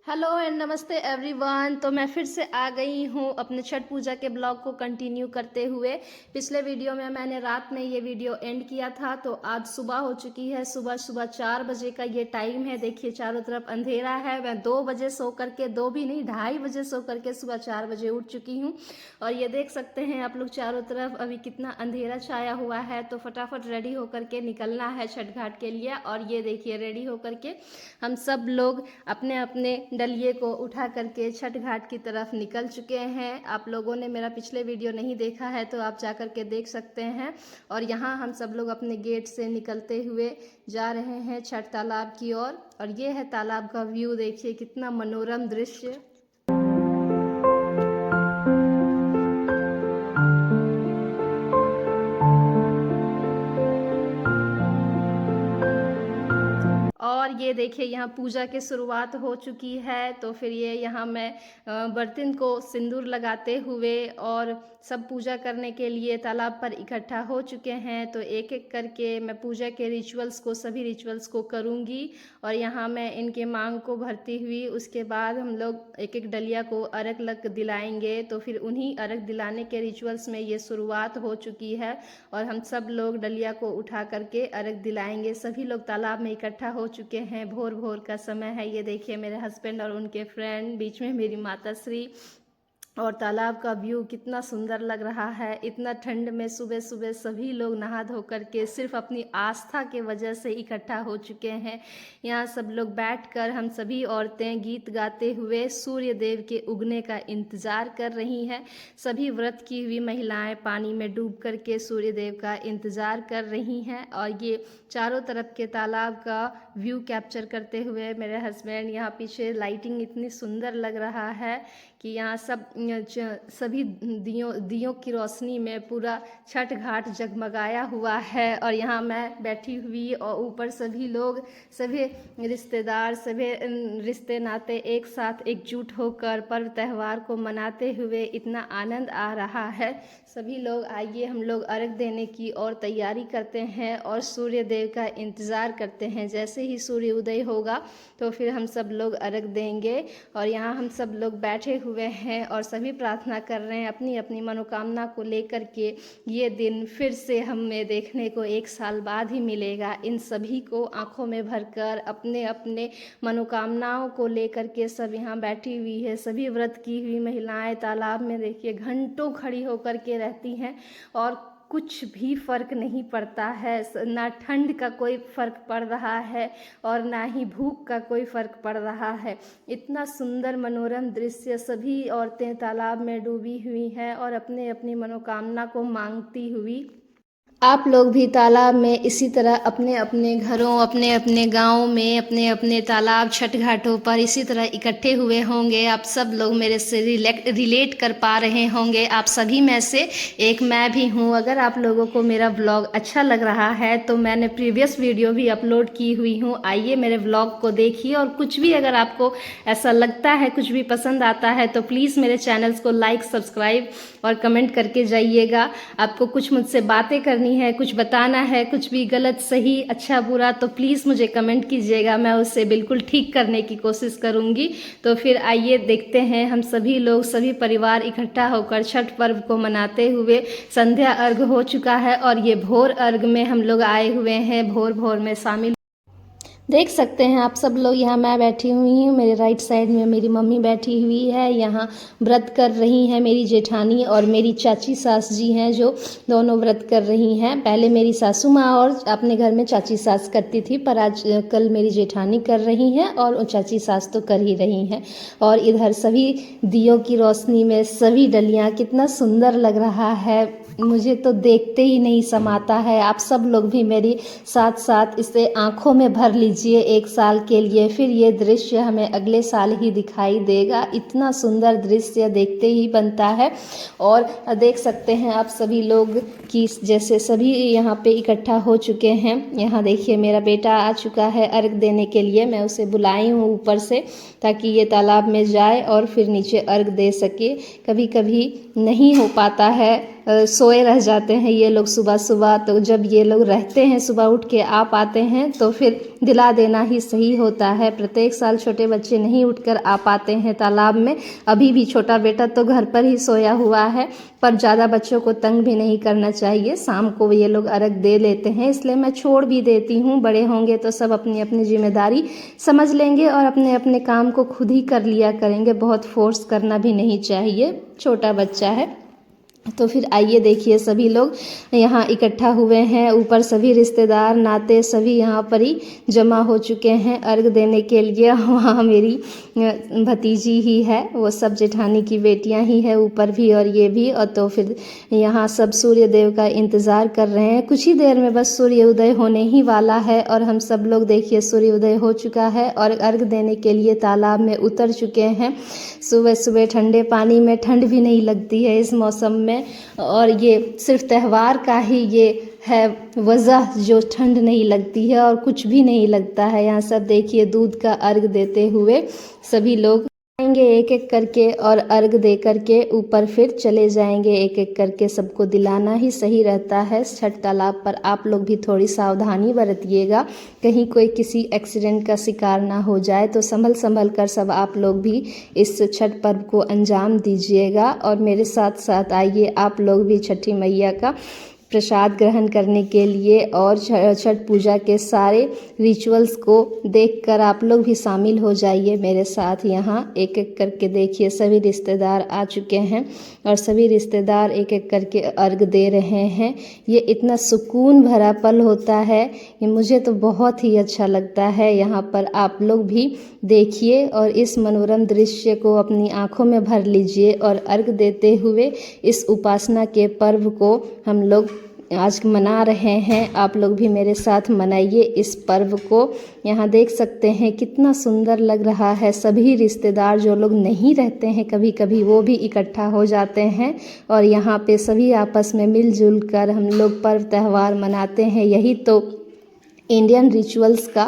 Hello and नमस्ते everyone. तो मैं फिर से आ गई हूँ अपने छठ पूजा के ब्लॉग को कंटिन्यू करते हुए। पिछले वीडियो में मैंने रात में ये वीडियो एंड किया था, तो आज सुबह हो चुकी है। सुबह 4 बजे का ये टाइम है। देखिए चारों तरफ अंधेरा है। मैं 2 बजे सो करके, 2 भी नहीं 2:30 बजे सो करके सुबह 4 बजे उठ चुकी हूँ। और ये देख सकते हैं आप लोग चारों तरफ अभी कितना अंधेरा छाया हुआ है। तो फटाफट रेडी होकर के निकलना है छठ घाट के लिए। और ये देखिए रेडी होकर के हम सब लोग अपने अपने डलिए को उठा करके छठ घाट की तरफ निकल चुके हैं। आप लोगों ने मेरा पिछले वीडियो नहीं देखा है तो आप जा कर के देख सकते हैं। और यहाँ हम सब लोग अपने गेट से निकलते हुए जा रहे हैं छठ तालाब की ओर। और ये है तालाब का व्यू, देखिए कितना मनोरम दृश्य। और ये देखिए यहाँ पूजा की शुरुआत हो चुकी है। तो फिर ये यहाँ मैं बर्तन को सिंदूर लगाते हुए और सब पूजा करने के लिए तालाब पर इकट्ठा हो चुके हैं। तो एक एक करके मैं पूजा के रिचुअल्स को, सभी रिचुअल्स को करूँगी। और यहाँ मैं इनके मांग को भरती हुई, उसके बाद हम लोग एक एक डलिया को अर्घ लग दिलाएंगे। तो फिर उन्हीं अर्घ दिलाने के रिचुअल्स में ये शुरुआत हो चुकी है। और हम सब लोग डलिया को उठा करके अर्घ दिलाएंगे। सभी लोग तालाब में इकट्ठा हो चुके हैं। भोर भोर का समय है। ये देखिए मेरे हस्बैंड और उनके फ्रेंड, बीच में मेरी माता श्री। और तालाब का व्यू कितना सुंदर लग रहा है। इतना ठंड में सुबह सुबह सभी लोग नहा धो करके सिर्फ अपनी आस्था के वजह से इकट्ठा हो चुके हैं। यहाँ सब लोग बैठकर हम सभी औरतें गीत गाते हुए सूर्य देव के उगने का इंतज़ार कर रही हैं। सभी व्रत की हुई महिलाएं पानी में डूब करके सूर्य देव का इंतज़ार कर रही हैं। और ये चारों तरफ के तालाब का व्यू कैप्चर करते हुए मेरे हस्बैंड, यहाँ पीछे लाइटिंग इतनी सुंदर लग रहा है कि यहाँ सभी दियों की रोशनी में पूरा छठ घाट जगमगाया हुआ है। और यहाँ मैं बैठी हुई और ऊपर सभी लोग, सभी रिश्तेदार, सभी रिश्ते नाते एक साथ एकजुट होकर पर्व त्यौहार को मनाते हुए इतना आनंद आ रहा है। सभी लोग आइए हम लोग अर्घ देने की और तैयारी करते हैं और सूर्य देव का इंतज़ार करते हैं। जैसे ही सूर्य उदय होगा तो फिर हम सब लोग अर्घ देंगे। और यहाँ हम सब लोग बैठे हुए हैं और सभी प्रार्थना कर रहे हैं अपनी अपनी मनोकामना को लेकर के। ये दिन फिर से हमें देखने को 1 साल बाद ही मिलेगा। इन सभी को आंखों में भरकर अपने अपने मनोकामनाओं को लेकर के सब यहाँ बैठी हुई है। सभी व्रत की हुई महिलाएं तालाब में देखिए घंटों खड़ी होकर के रहती हैं और कुछ भी फ़र्क नहीं पड़ता है। ना ठंड का कोई फ़र्क पड़ रहा है और ना ही भूख का कोई फ़र्क पड़ रहा है। इतना सुंदर मनोरम दृश्य। सभी औरतें तालाब में डूबी हुई हैं और अपने अपनी मनोकामना को मांगती हुई। आप लोग भी तालाब में इसी तरह अपने अपने घरों, अपने अपने गाँव में, अपने अपने तालाब छठ घाटों पर इसी तरह इकट्ठे हुए होंगे। आप सब लोग मेरे से रिलेट कर पा रहे होंगे। आप सभी में से एक मैं भी हूँ। अगर आप लोगों को मेरा व्लॉग अच्छा लग रहा है तो मैंने प्रीवियस वीडियो भी अपलोड की हुई हूँ, आइए मेरे व्लॉग को देखिए। और कुछ भी अगर आपको ऐसा लगता है, कुछ भी पसंद आता है तो प्लीज़ मेरे चैनल्स को लाइक, सब्सक्राइब और कमेंट करके जाइएगा। आपको कुछ मुझसे बातें करनी है, कुछ बताना है, कुछ भी गलत सही अच्छा बुरा तो प्लीज़ मुझे कमेंट कीजिएगा। मैं उससे बिल्कुल ठीक करने की कोशिश करूँगी। तो फिर आइए देखते हैं हम सभी लोग, सभी परिवार इकट्ठा होकर छठ पर्व को मनाते हुए। संध्या अर्घ हो चुका है और ये भोर अर्घ में हम लोग आए हुए हैं, भोर भोर में शामिल। देख सकते हैं आप सब लोग, यहाँ मैं बैठी हुई हूँ, मेरे राइट साइड में मेरी मम्मी बैठी हुई है। यहाँ व्रत कर रही हैं मेरी जेठानी और मेरी चाची सास जी हैं, जो दोनों व्रत कर रही हैं। पहले मेरी सासू माँ और अपने घर में चाची सास करती थी, पर आज कल मेरी जेठानी कर रही हैं और चाची सास तो कर ही रही हैं। और इधर सभी दियों की रोशनी में सभी डलियाँ, कितना सुंदर लग रहा है। मुझे तो देखते ही नहीं समाता है। आप सब लोग भी मेरी साथ साथ इसे आंखों में भर लीजिए 1 साल के लिए, फिर ये दृश्य हमें अगले साल ही दिखाई देगा। इतना सुंदर दृश्य देखते ही बनता है। और देख सकते हैं आप सभी लोग कि जैसे सभी यहाँ पे इकट्ठा हो चुके हैं। यहाँ देखिए मेरा बेटा आ चुका है अर्घ देने के लिए। मैं उसे बुलाई हूँ ऊपर से ताकि ये तालाब में जाए और फिर नीचे अर्घ दे सके। कभी कभी नहीं हो पाता है सोए रह जाते हैं ये लोग सुबह सुबह। तो जब ये लोग रहते हैं सुबह उठ के आ पाते हैं तो फिर दिला देना ही सही होता है। प्रत्येक साल छोटे बच्चे नहीं उठकर आ पाते हैं तालाब में। अभी भी छोटा बेटा तो घर पर ही सोया हुआ है, पर ज़्यादा बच्चों को तंग भी नहीं करना चाहिए। शाम को ये लोग अर्घ दे लेते हैं, इसलिए मैं छोड़ भी देती हूँ। बड़े होंगे तो सब अपनी अपनी जिम्मेदारी समझ लेंगे और अपने अपने काम को खुद ही कर लिया करेंगे। बहुत फोर्स करना भी नहीं चाहिए, छोटा बच्चा है। तो फिर आइए देखिए, सभी लोग यहाँ इकट्ठा हुए हैं। ऊपर सभी रिश्तेदार नाते सभी यहाँ पर ही जमा हो चुके हैं अर्घ देने के लिए। वहाँ मेरी भतीजी ही है, वो सब जेठानी की बेटियाँ ही है ऊपर भी और ये भी। और तो फिर यहाँ सब सूर्य देव का इंतज़ार कर रहे हैं। कुछ ही देर में बस सूर्य उदय होने ही वाला है और हम सब लोग देखिए सूर्य उदय हो चुका है और अर्घ देने के लिए तालाब में उतर चुके हैं। सुबह सुबह ठंडे पानी में ठंड भी नहीं लगती है इस मौसम में। और ये सिर्फ त्यौहार का ही ये है वजह जो ठंड नहीं लगती है और कुछ भी नहीं लगता है। यहाँ सब देखिए दूध का अर्घ देते हुए सभी लोग आएंगे एक एक करके और अर्घ दे करके ऊपर फिर चले जाएंगे। एक एक करके सबको दिलाना ही सही रहता है। छठ तालाब पर आप लोग भी थोड़ी सावधानी बरतिएगा, कहीं कोई किसी एक्सीडेंट का शिकार ना हो जाए। तो संभल संभल कर सब आप लोग भी इस छठ पर्व को अंजाम दीजिएगा। और मेरे साथ साथ आइए आप लोग भी छठी मैया का प्रसाद ग्रहण करने के लिए और छठ पूजा के सारे रिचुअल्स को देखकर आप लोग भी शामिल हो जाइए मेरे साथ। यहाँ एक एक करके देखिए सभी रिश्तेदार आ चुके हैं और सभी रिश्तेदार एक एक करके अर्घ दे रहे हैं। ये इतना सुकून भरा पल होता है, ये मुझे तो बहुत ही अच्छा लगता है। यहाँ पर आप लोग भी देखिए और इस मनोरम दृश्य को अपनी आँखों में भर लीजिए और अर्घ देते हुए इस उपासना के पर्व को हम लोग आज मना रहे हैं। आप लोग भी मेरे साथ मनाइए इस पर्व को। यहाँ देख सकते हैं कितना सुंदर लग रहा है। सभी रिश्तेदार जो लोग नहीं रहते हैं कभी कभी वो भी इकट्ठा हो जाते हैं और यहाँ पे सभी आपस में मिलजुल कर हम लोग पर्व त्यौहार मनाते हैं। यही तो इंडियन रिचुअल्स का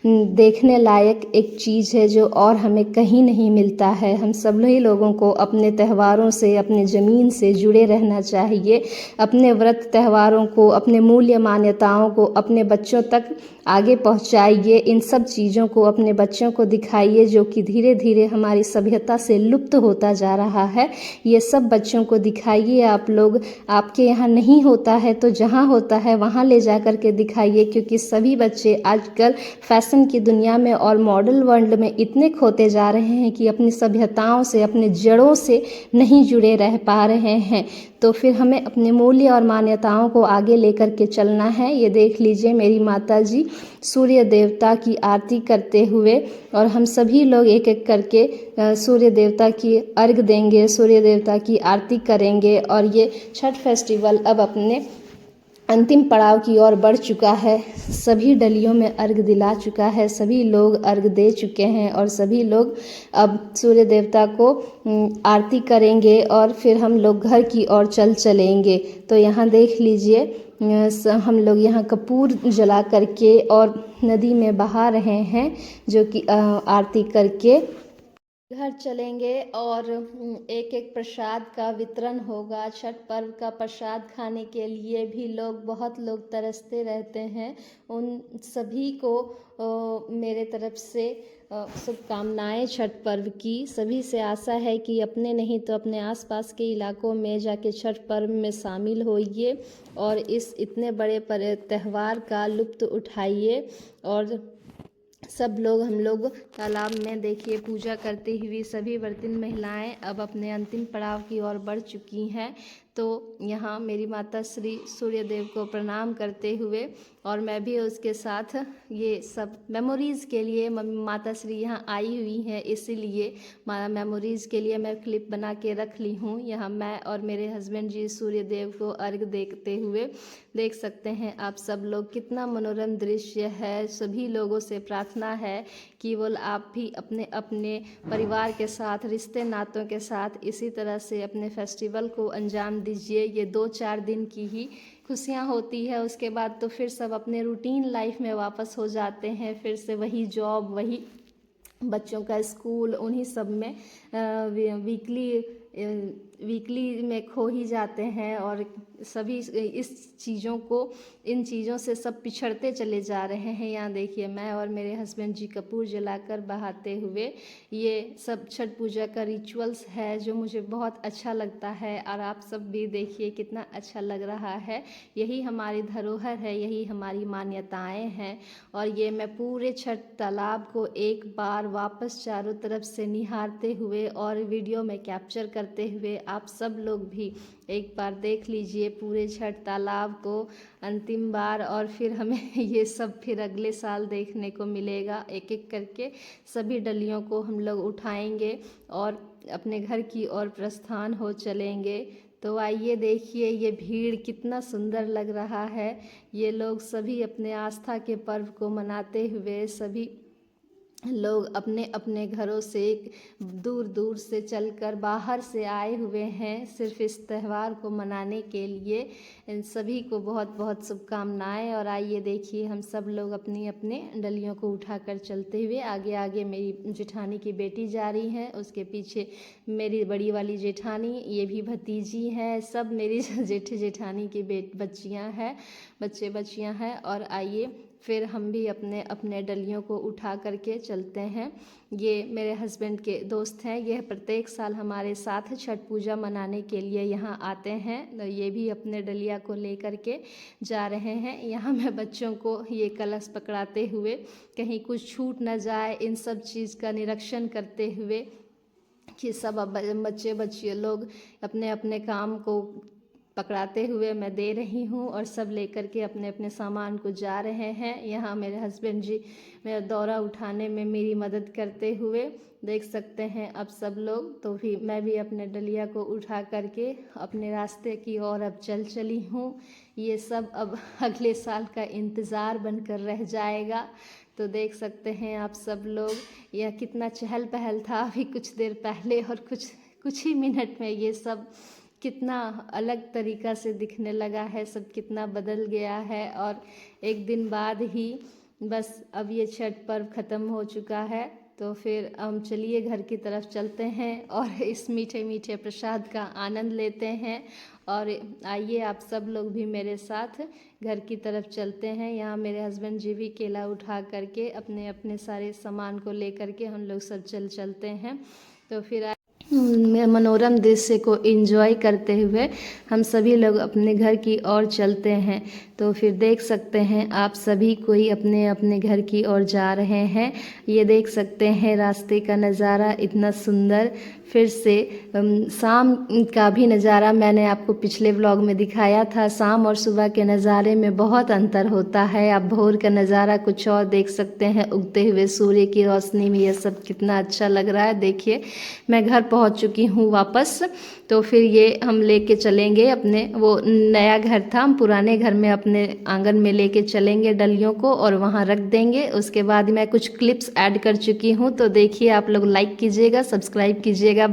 देखने लायक एक चीज़ है जो और हमें कहीं नहीं मिलता है। हम सभी लोगों को अपने त्योहारों से, अपने ज़मीन से जुड़े रहना चाहिए। अपने व्रत त्योहारों को, अपने मूल्य मान्यताओं को अपने बच्चों तक आगे पहुंचाइए। इन सब चीज़ों को अपने बच्चों को दिखाइए जो कि धीरे धीरे हमारी सभ्यता से लुप्त होता जा रहा है। ये सब बच्चों को दिखाइए आप लोग। आपके यहाँ नहीं होता है तो जहाँ होता है वहाँ ले जा कर के दिखाइए, क्योंकि सभी बच्चे आजकल फैशन की दुनिया में और मॉडल वर्ल्ड में इतने खोते जा रहे हैं कि अपनी सभ्यताओं से, अपने जड़ों से नहीं जुड़े रह पा रहे हैं। तो फिर हमें अपने मूल्य और मान्यताओं को आगे लेकर के चलना है। ये देख लीजिए मेरी माता जी सूर्य देवता की आरती करते हुए और हम सभी लोग एक एक करके सूर्य देवता की अर्घ देंगे, सूर्य देवता की आरती करेंगे। और ये छठ फेस्टिवल अब अपने अंतिम पड़ाव की ओर बढ़ चुका है। सभी डलियों में अर्घ दिला चुका है, सभी लोग अर्घ दे चुके हैं और सभी लोग अब सूर्य देवता को आरती करेंगे और फिर हम लोग घर की ओर चलेंगे। तो यहाँ देख लीजिए हम लोग यहाँ कपूर जला करके और नदी में बहा रहे हैं, जो कि आरती करके घर चलेंगे और एक एक प्रसाद का वितरण होगा। छठ पर्व का प्रसाद खाने के लिए भी बहुत लोग तरसते रहते हैं। उन सभी को मेरे तरफ से शुभकामनाएं छठ पर्व की। सभी से आशा है कि अपने नहीं तो अपने आसपास के इलाकों में जाके छठ पर्व में शामिल होइए और इस इतने बड़े त्यौहार का लुत्फ़ उठाइए। और सब लोग हम लोग तालाब में देखिए पूजा करते हुए सभी व्रतिन महिलाएं अब अपने अंतिम पड़ाव की ओर बढ़ चुकी हैं। तो यहाँ मेरी माता श्री सूर्य देव को प्रणाम करते हुए और मैं भी उसके साथ ये सब मेमोरीज़ के लिए माता श्री यहाँ आई हुई हैं, इसीलिए मेमोरीज़ के लिए मैं क्लिप बना के रख ली हूँ। यहाँ मैं और मेरे हस्बैंड जी सूर्य देव को अर्घ देखते हुए देख सकते हैं आप सब लोग, कितना मनोरम दृश्य है। सभी लोगों से प्रार्थना है कि वो आप भी अपने अपने परिवार के साथ, रिश्ते नातों के साथ इसी तरह से अपने फेस्टिवल को अंजाम दीजिए। ये 2-4 दिन की ही खुशियाँ होती है, उसके बाद तो फिर सब अपने रूटीन लाइफ में वापस हो जाते हैं। फिर से वही जॉब, वही बच्चों का स्कूल, उन्हीं सब में वीकली वीकली में खो ही जाते हैं और सभी इन चीज़ों से सब पिछड़ते चले जा रहे हैं। यहाँ देखिए मैं और मेरे हस्बैंड जी कपूर जलाकर बहाते हुए, ये सब छठ पूजा का रिचुअल्स है जो मुझे बहुत अच्छा लगता है और आप सब भी देखिए कितना अच्छा लग रहा है। यही हमारी धरोहर है, यही हमारी मान्यताएं हैं। और ये मैं पूरे छठ तालाब को एक बार वापस चारों तरफ से निहारते हुए और वीडियो में कैप्चर करते हुए आप सब लोग भी एक बार देख लीजिए पूरे छठ तालाब को अंतिम बार, और फिर हमें ये सब फिर अगले साल देखने को मिलेगा। एक एक करके सभी डलियों को हम लोग उठाएंगे और अपने घर की ओर प्रस्थान हो चलेंगे। तो आइए देखिए ये भीड़ कितना सुंदर लग रहा है। ये लोग सभी अपने आस्था के पर्व को मनाते हुए सभी लोग अपने अपने घरों से दूर दूर से चलकर बाहर से आए हुए हैं सिर्फ इस त्यौहार को मनाने के लिए। इन सभी को बहुत बहुत शुभकामनाएं। और आइए देखिए हम सब लोग अपनी अपने डलियों को उठाकर चलते हुए, आगे आगे मेरी जेठानी की बेटी जा रही है, उसके पीछे मेरी बड़ी वाली जेठानी, ये भी भतीजी है, सब मेरी जेठानी की बच्चियाँ हैं। और आइए फिर हम भी अपने अपने डलियों को उठा करके चलते हैं। ये मेरे हस्बैंड के दोस्त हैं, ये प्रत्येक साल हमारे साथ छठ पूजा मनाने के लिए यहाँ आते हैं। तो ये भी अपने डलिया को ले करके जा रहे हैं। यहाँ मैं बच्चों को ये कलश पकड़ाते हुए कहीं कुछ छूट न जाए, इन सब चीज़ का निरीक्षण करते हुए कि सब बच्चे लोग अपने अपने काम को पकड़ाते हुए मैं दे रही हूँ और सब लेकर के अपने अपने सामान को जा रहे हैं। यहाँ मेरे हस्बैंड जी मेरा दौरा उठाने में मेरी मदद करते हुए देख सकते हैं अब सब लोग। तो भी मैं भी अपने डलिया को उठा करके अपने रास्ते की ओर अब चली हूँ। ये सब अब अगले साल का इंतज़ार बनकर रह जाएगा। तो देख सकते हैं आप सब लोग, यह कितना चहल पहल था अभी कुछ देर पहले, और कुछ ही मिनट में ये सब कितना अलग तरीक़ा से दिखने लगा है, सब कितना बदल गया है। और एक दिन बाद ही बस अब ये छठ पर्व ख़त्म हो चुका है। तो फिर हम चलिए घर की तरफ चलते हैं और इस मीठे मीठे प्रसाद का आनंद लेते हैं। और आइए आप सब लोग भी मेरे साथ घर की तरफ चलते हैं। यहाँ मेरे हस्बैंड जी भी केला उठा करके अपने अपने सारे सामान को लेकर के हम लोग सब चलते हैं। तो फिर मनोरम दृश्य को एंजॉय करते हुए हम सभी लोग अपने घर की ओर चलते हैं। तो फिर देख सकते हैं आप सभी कोई अपने अपने घर की ओर जा रहे हैं। ये देख सकते हैं रास्ते का नज़ारा इतना सुंदर। फिर से शाम का भी नज़ारा मैंने आपको पिछले व्लॉग में दिखाया था। शाम और सुबह के नज़ारे में बहुत अंतर होता है। आप भोर का नज़ारा कुछ और देख सकते हैं, उगते हुए सूर्य की रोशनी में यह सब कितना अच्छा लग रहा है। देखिए मैं घर पहुंच चुकी हूँ वापस। तो फिर ये हम लेके चलेंगे अपने, वो नया घर था, हम पुराने घर में अपने आंगन में लेके चलेंगे डलियों को और वहाँ रख देंगे। उसके बाद मैं कुछ क्लिप्स ऐड कर चुकी हूँ, तो देखिए आप लोग लाइक कीजिएगा, सब्सक्राइब कीजिएगा।